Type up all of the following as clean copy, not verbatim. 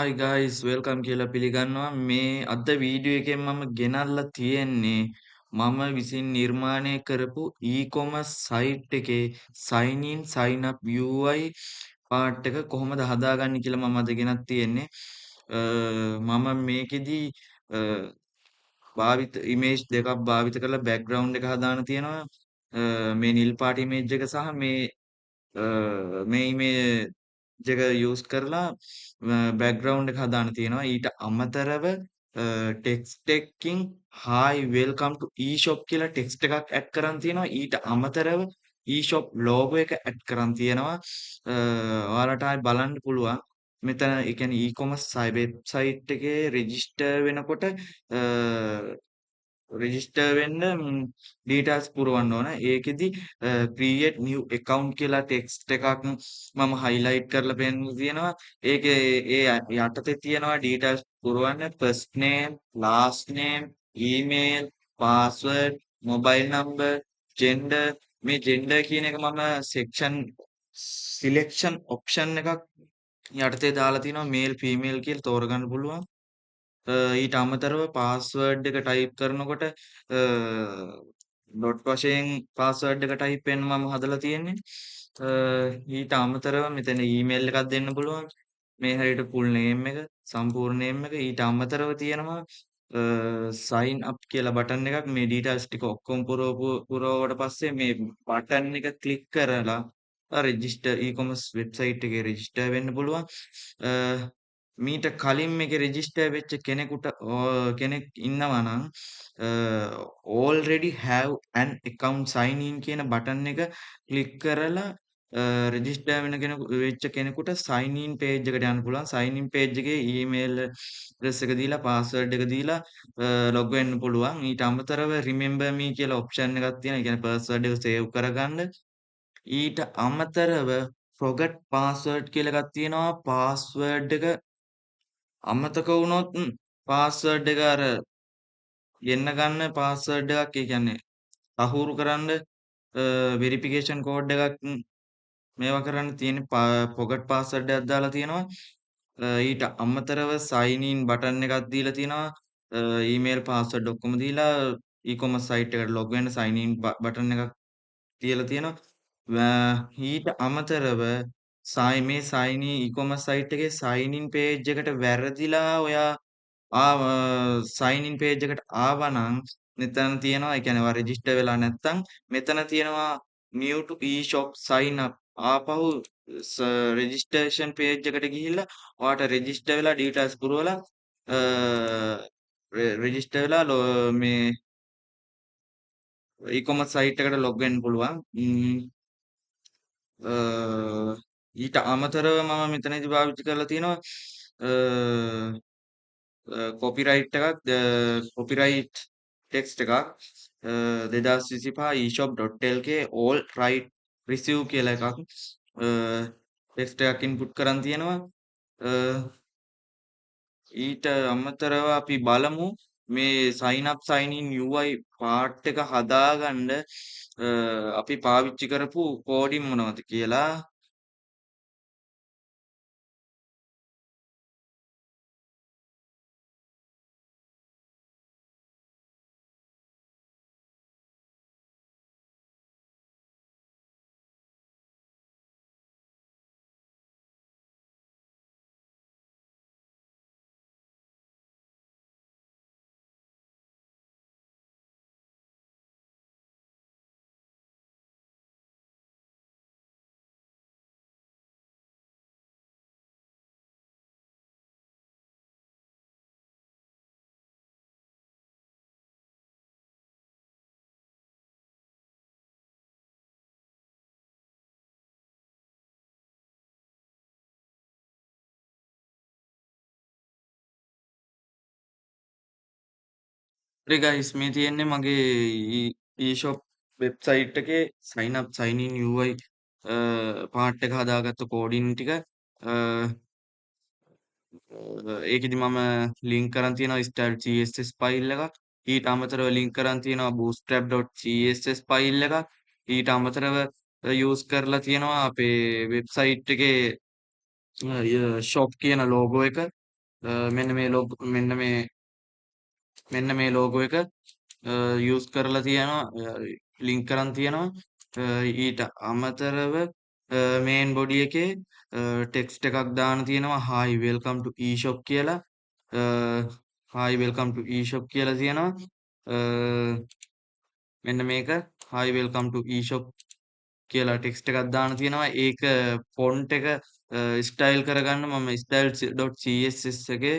Hi guys welcome කියලා පිළිගන්නවා මේ අද වීඩියෝ එකෙන් මම ගෙනල්ලා තියෙන්නේ මම විසින් නිර්මාණය කරපු e-commerce site එකේ sign in sign up UI part එක කොහොමද හදාගන්නේ කියලා මම අද ගෙනත් තියෙන්නේ මම මේකෙදි අ, භාවිත ඉමේජ් දෙකක් භාවිත කරලා බෑග්ග්‍රවුන්ඩ් එක හදාන තියෙනවා මේ නිල් පාට ඉමේජ් එක සහ මේ ඉමේජ් එක යූස් කරලා බෑග්ග්‍රවුන්ඩ් එක හදාන්න තියෙනවා. ඊට අමතරව ටෙක්ස්ට් එකකින් "Hi welcome to eShop" කියලා ටෙක්ස්ට් එකක් ඇඩ් කරන් තියෙනවා. ඊට අමතරව eShop ලෝගෝ එක ඇඩ් කරන් තියෙනවා. ඔයාලට ආයේ බලන්න පුළුවන්. මෙතන ඒ කියන්නේ e-commerce වෙබ්සයිට් එකේ රෙජිස්ටර් වෙනකොට රෙජිස්ටර් වෙන්න ඩීටේල්ස් පුරවන්න ඕන. ඒකෙදි create new account කියලා ටෙක්ස්ට් එකක් මම highlight කරලා පෙන්නලා තියෙනවා. ඒකේ ඒ යටතේ තියෙනවා details පුරවන්න first name, last name, email, password, mobile number, gender. මේ gender කියන එක මම section selection option එකක් යටතේ දාලා තිනවා male female කියලා තෝරගන්න පුළුවන්. ඊට අමතරව පාස්වර්ඩ් එක ටයිප් කරනකොට ඩොට් වශයෙන් පාස්වර්ඩ් එක ටයිප් වෙන්න මම හදලා තියෙන්නේ. ඊට අමතරව මෙතන ඊමේල් එකක් දෙන්න පුළුවන්. මේ හැටියට ෆුල් නේම් එක, සම්පූර්ණ නේම් එක. ඊට අමතරව තියෙනවා sign up කියලා බටන් එකක්. මේ ඩීටේල්ස් ටික ඔක්කොම පුරවුවට පස්සේ මේ බටන් එක ක්ලික් කරලා රෙජිස්ටර් e-commerce වෙබ්සයිට් එකේ රෙජිස්ටර් වෙන්න පුළුවන්. මීට කලින් මේකේ රෙජිස්ටර් වෙච්ච කෙනෙක් ඉන්නවා නම් already have an account sign in කියන බටන් එක ක්ලික් කරලා රෙජිස්ටර් වෙච්ච කෙනෙකුට sign in page එකට යන්න පුළුවන්. sign in page එකේ email address එක දීලා password එක දීලා log වෙන්න පුළුවන්. ඊට අමතරව remember me කියලා option එකක් තියෙනවා. ඒ කියන්නේ password එක save කරගන්න. ඊට අමතරව forgot password කියලා එකක් තියෙනවා. password එක අමතක වුණොත් පාස්වර්ඩ් එක අර ගෙන්න ගන්න පාස්වර්ඩ් එකක් ඒ කියන්නේ තහවුරු කරන්න වෙරිෆිකේෂන් කෝඩ් එකක් මේවා කරන්න තියෙන forgot password එකක් දාලා තියෙනවා. ඊට අමතරව sign in බටන් එකක් දීලා තියෙනවා. ඊමේල් පාස්වර්ඩ් ඔක්කොම දීලා e-commerce site එකට log වෙන්න sign in බටන් එකක් තියලා තියෙනවා. ඊට අමතරව මේ sign in e-commerce site එකේ sign in page එකට වැරදිලා ඔයා sign in page එකට ආවනම් මෙතන තියෙනවා ඒ කියන්නේ ඔයා රෙජිස්ටර් වෙලා නැත්නම් මෙතන තියෙනවා new to e-shop sign up ආපහු රෙජිස්ට්‍රේෂන් page එකට ගිහිල්ලා ඔයාට රෙජිස්ටර් වෙලා ඩීටේල්ස් පුරවලා රෙජිස්ටර් වෙලා මේ e-commerce site එකට log වෙන්න පුළුවන්. ඊට අමතරව මම මෙතනදී පාවිච්චි කරලා තියෙනවා කොපිරයිට් එකක් කොපිරයිට් ටෙක්ස්ට් එකක් 2025 eshop.lk all right receive කියලා එකක් ටෙක්ස්ට් එකක් ඉන්පුට් කරන් තියෙනවා. ඊට අමතරව අපි බලමු මේ sign up sign in UI part එක හදාගන්න අපි පාවිච්චි කරපු කෝඩින් මොනවද කියලා. හරි ගයිස් මේ තියෙන්නේ මගේ e-shop වෙබ්සයිට් එකේ sign up sign in UI part එක හදාගත්ත කෝඩින් ටික ඒකෙදි මම ලින්ක් කරන් තියෙනවා style css ෆයිල් එකක්. ඊට අමතරව ලින්ක් කරන් තියෙනවා bootstrap.css ෆයිල් එකක්. ඊට අමතරව යූස් කරලා තියෙනවා අපේ වෙබ්සයිට් එකේ shop කියන ලෝගෝ එක. මෙන්න මේ ලෝගෝ එක යූස් කරලා තියෙනවා ලින්ක් කරන් තියෙනවා ඊට අමතරව මේන් බොඩි එකේ ටෙක්ස්ට් එකක් දාන්න තියෙනවා hi welcome to eShop කියලා hi welcome to eShop කියලා තියෙනවා මෙන්න මේක hi welcome to eShop කියලා ටෙක්ස්ට් එකක් දාන්න තියෙනවා ඒක ෆොන්ට් එක ස්ටයිල් කරගන්න මම style.css එකේ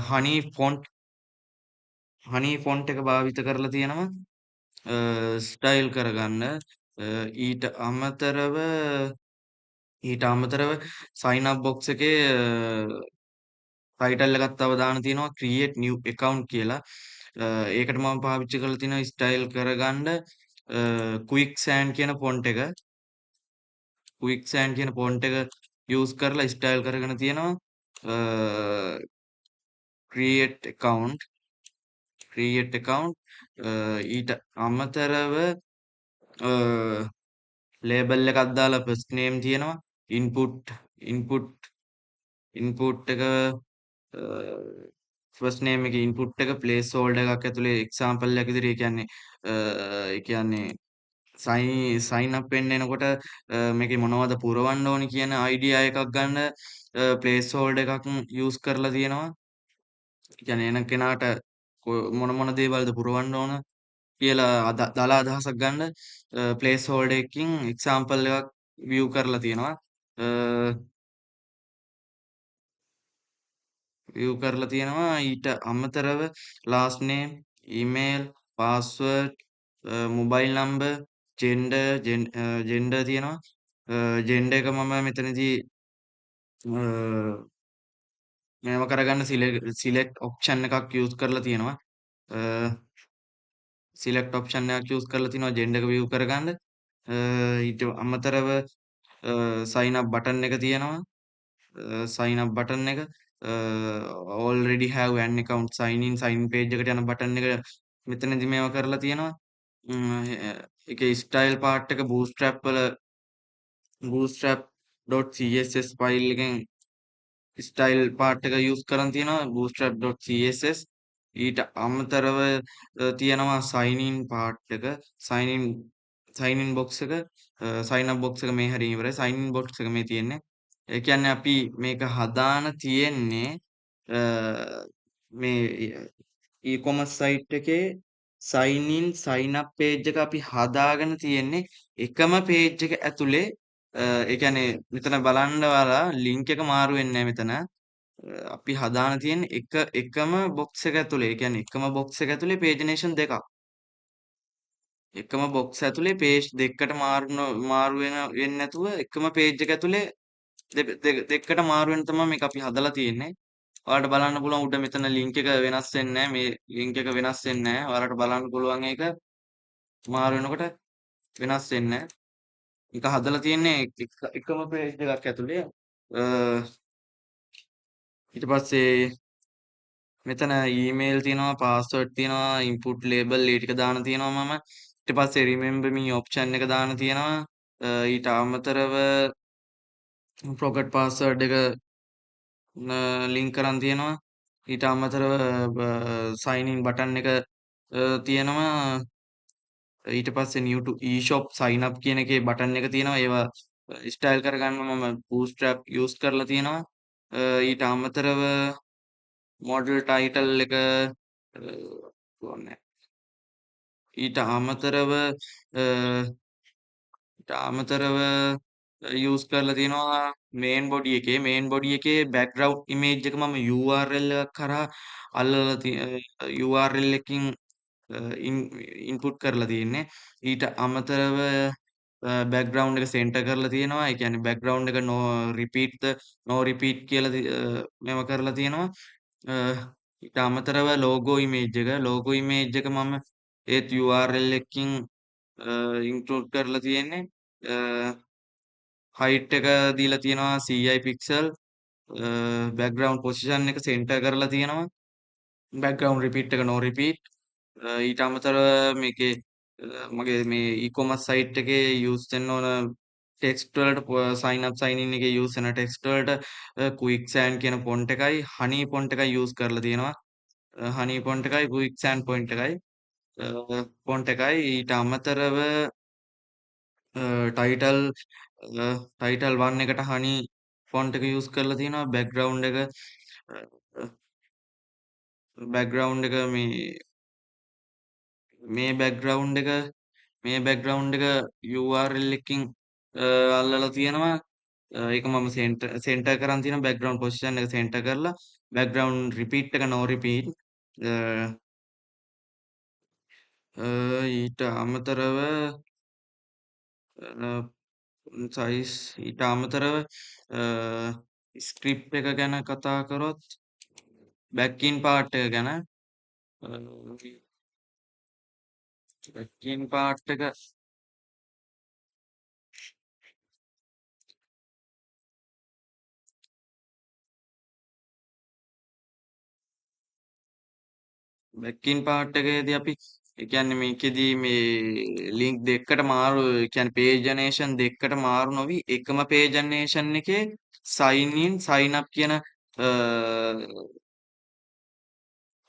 honey ෆොන්ට් එක භාවිත කරලා තියෙනවා ස්ටයිල් කරගන්න ඊට අමතරව සයින් අප් බොක්ස් එකේ ටයිටල් එකක් තව දාන්න තියෙනවා create new account කියලා ඒකට මම පාවිච්චි කරලා තියෙනවා ස්ටයිල් කරගන්න quick sand කියන ෆොන්ට් එක යූස් කරලා ස්ටයිල් කරගෙන තියෙනවා create account ඊට අමතරව ලේබල් එකක් දාලා ෆස්ට් නේම් තියෙනවා ඉන්පුට් එක ෆස්ට් නේම් එකේ ඉන්පුට් එක ප්ලේස් හෝල්ඩර් එකක් ඇතුලේ එක්සැම්පල් එකක් විදිහට ඒ කියන්නේ සයින් අප් වෙන්න එනකොට මේකේ මොනවද පුරවන්න ඕනි කියන අයිඩියා එකක් ගන්න ප්ලේස් හෝල්ඩර් එකක් යූස් කරලා තියෙනවා. ඒ කියන්නේ එන කෙනාට මොන දේවල්ද පුරවන්න ඕන කියලා දල අදහසක් ගන්න ප්ලේස් හෝල්ඩර් එකකින් එක්සැම්පල් එකක් view කරලා තියෙනවා. ඊට අමතරව last name email password mobile number gender තියෙනවා gender එක මම මෙතනදී මේව කරගන්න select option එකක් use කරලා තියෙනවා gender එක view කරගන්න ඊට අමතරව sign up button එක තියෙනවා sign up button එක already have an account sign in page එකට යන button එක මෙතනදී මේව කරලා තියෙනවා ඒකේ style part එක bootstrap.css file එකෙන් style part එක use කරන් තියෙනවා bootstrap.css ඊට අමතරව තියෙනවා sign in part එක sign in box එක sign up box එක මේ හරිය ඉවරයි sign in box එක මේ තියෙන්නේ ඒ කියන්නේ අපි මේක හදාන තියෙන්නේ මේ e-commerce site එකේ sign in sign up page එක අපි හදාගෙන තියෙන්නේ එකම page එක ඇතුලේ ඒ කියන්නේ මෙතන බලන්න ඔයාලා link එක මාරු වෙන්නේ නැහැ මෙතන අපි හදාන තියෙන්නේ එකම box එක ඇතුලේ ඒ කියන්නේ එකම box එක ඇතුලේ pagination දෙකක් එකම box ඇතුලේ page දෙකකට මාරු වෙන්නේ නැතුව එකම page එක ඇතුලේ දෙකකට මාරු වෙන තමයි මේක අපි හදලා තියෙන්නේ. ඔයාලට බලන්න පුළුවන් උඩ මෙතන link එක වෙනස් වෙන්නේ නැහැ. මේ link එක වෙනස් වෙන්නේ නැහැ. ඔයාලට බලන්න පුළුවන් ඒක මාරු වෙනකොට වෙනස් වෙන්නේ නැහැ. ඒක හදලා තියෙන්නේ එකම page එකක් ඇතුලේ. ඊට පස්සේ මෙතන ඊමේල් තියෙනවා, පාස්වර්ඩ් තියෙනවා, input label ඒ ටික දාන්න තියෙනවා මම. ඊට පස්සේ remember me option එක දාන්න තියෙනවා. ඊට අමතරව forgot password එක ලින්ක් කරන් තියෙනවා ඊට අමතරව sign in button එක තියෙනවා ඊට පස්සේ new to eShop sign up කියන එකේ බටන් එක තියෙනවා ඒවා ස්ටයිල් කරගන්න මම bootstrap use කරලා තියෙනවා ඊට අමතරව model title එක ඊට අමතරව යූස් කරලා තියෙනවා මේන් බොඩි එකේ බෑග්‍රවුන්ඩ් ඉමේජ් එක මම URL එකක් කරා අල්ලලා URL එකකින් ඉන්පුට් කරලා තියෙන්නේ ඊට අමතරව බෑග්‍රවුන්ඩ් එක සෙන්ටර් කරලා තියෙනවා ඒ කියන්නේ බෑග්‍රවුන්ඩ් එක no repeat කියලා මේව කරලා තියෙනවා ඊට අමතරව ලෝගෝ ඉමේජ් එක මම ඒත් URL එකකින් ඉන්ක්ලූඩ් කරලා තියෙන්නේ height එක දීලා තියෙනවා 100යි පික්සල් background position එක center කරලා තියෙනවා background repeat එක no repeat ඊට අමතරව මේකේ මගේ මේ e-commerce site එකේ use වෙන්න ඕන ටෙක්ස්ට් වලට sign up sign in එකේ යූස් වෙන ටෙක්ස්ට් වලට quicksand කියන ෆොන්ට් එකයි honey ෆොන්ට් එකයි යූස් කරලා තියෙනවා. honey ෆොන්ට් එකයි quicksand ෆොන්ට් එකයි ෆොන්ට් එකයි ඊට අමතරව ටයිටල් ටයිටල් 1 එකට honey ෆොන්ට් එක යූස් කරලා තියෙනවා. බෑග්ග්‍රවුන්ඩ් එක මේ බෑග්ග්‍රවුන්ඩ් එක URL එකකින් අල්ලලා තියෙනවා. ඒක මම සෙන්ටර් කරන් තියෙනවා. බෑග්ග්‍රවුන්ඩ් පොසිෂන් එක සෙන්ටර් කරලා බෑග්ග්‍රවුන්ඩ් රිපීට් එක නෝ රිපීට් ඊට අමතරව සයිස් ඊට අමතරව ස්ක්‍රිප්ට් එක ගැන කතා කරොත් බැක්කින් පාර්ට් එක ගැන බැක්කින් පාර්ට් එක බැක්කින් පාර්ට් එකේදී අපි ඒ කියන්නේ මේකෙදී මේ ලින්ක් දෙකකට මාරු ඒ කියන්නේ පේජනේෂන් දෙකකට මාරු නොවි එකම පේජනේෂන් එකේ sign in sign up කියන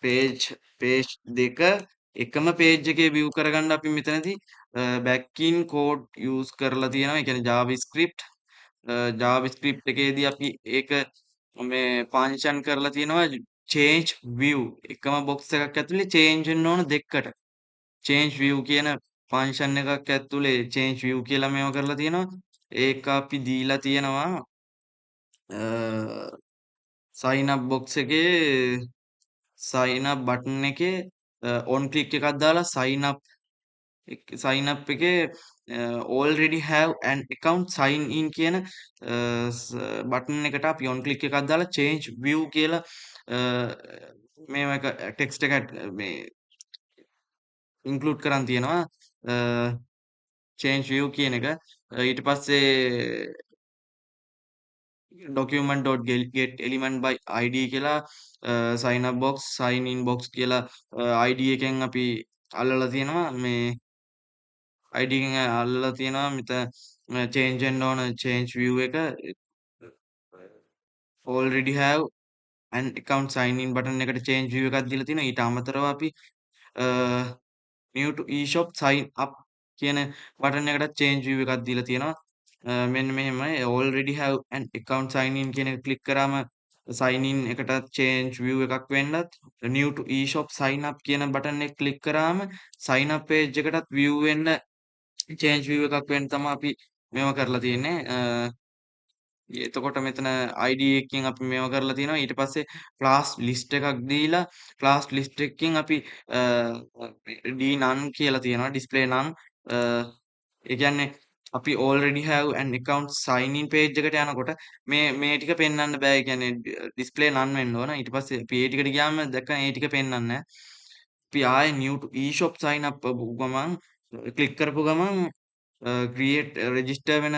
පේජ් දෙක එකම පේජ් එකේ view කරගන්න අපි මෙතනදී බැක්කින් කෝඩ් යූස් කරලා තියෙනවා. ඒ කියන්නේ JavaScript එකේදී අපි ඒක මේ ෆන්ක්ෂන් කරලා තියෙනවා change view එකම box එකක් ඇතුලේ change වෙන්න ඕන දෙකට. change view කියන ෆන්ක්ෂන් එකක් ඇතුලේ change view කියලා මේව කරලා තියෙනවා. ඒක අපි දීලා තියෙනවා sign up box එකේ sign up button එකේ on click එකක් දාලා sign up එකේ already have an account sign in කියන බටන් එකට අපි on click එකක් දාලා change view කියලා මේව එක ටෙක්ස්ට් එක මේ ඉන්ක්ලූඩ් කරන් තියෙනවා change view කියන එක ඊට පස්සේ document.get element by id කියලා sign up box sign in box කියලා id එකෙන් අපි අල්ලලා තියෙනවා මේ id එකෙන් අල්ලලා තියෙනවා මෙතන change වෙන්න ඕන change view එක already have an account sign in button එකට change view එකක් දීලා තියෙනවා. ඊට අමතරව අපි new to eShop sign up කියන බටන් එකට change view එකක් දීලා තියෙනවා. මෙන්න මෙහෙමයි already have an account sign in කියන එක ක්ලික් කරාම sign in එකට change view එකක් වෙන්නත් new to eShop sign up කියන බටන් එක ක්ලික් කරාම sign up page එකටත් view වෙන්න change view එකක් වෙන්න තමයි අපි මේව කරලා තියෙන්නේ. එතකොට මෙතන ID එකකින් අපි මේව කරලා තියෙනවා. ඊට පස්සේ class list එකක් දීලා class list එකකින් අපි d none කියලා තියෙනවා display none. ඒ කියන්නේ අපි already have an account sign in page එකට යනකොට මේ ටික පෙන්වන්න බෑ. ඒ කියන්නේ display none වෙන්න ඕන. ඊට පස්සේ අපි ඒ ටිකට ගියාම දැක්කම ඒ ටික පෙන්වන්නේ නැහැ. අපි ආයේ new to eShop sign up ගමන් ක්ලික් කරපු ගමන් create register වෙන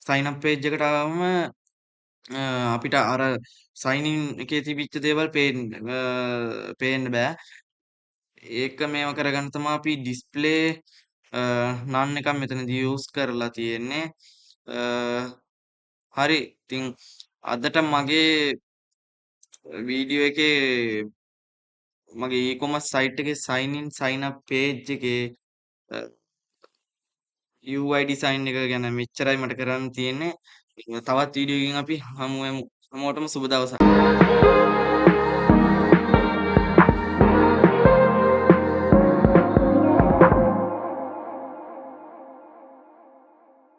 sign up page එකට ආවම අපිට අර sign in එකේ තිබිච්ච දේවල් පේන්න බෑ. ඒක මේව කරගන්න තමයි අපි display none එකක් මෙතනදී use කරලා තියෙන්නේ. හරි. ඉතින් අදට මගේ වීඩියෝ එකේ මගේ e-commerce site එකේ sign in sign up page එකේ UI design එක ගැන මෙච්චරයි මට කරන්න තියෙන්නේ. තවත් වීඩියෝ එකකින් අපි හමු වෙමු. හැමෝටම සුබ දවසක්.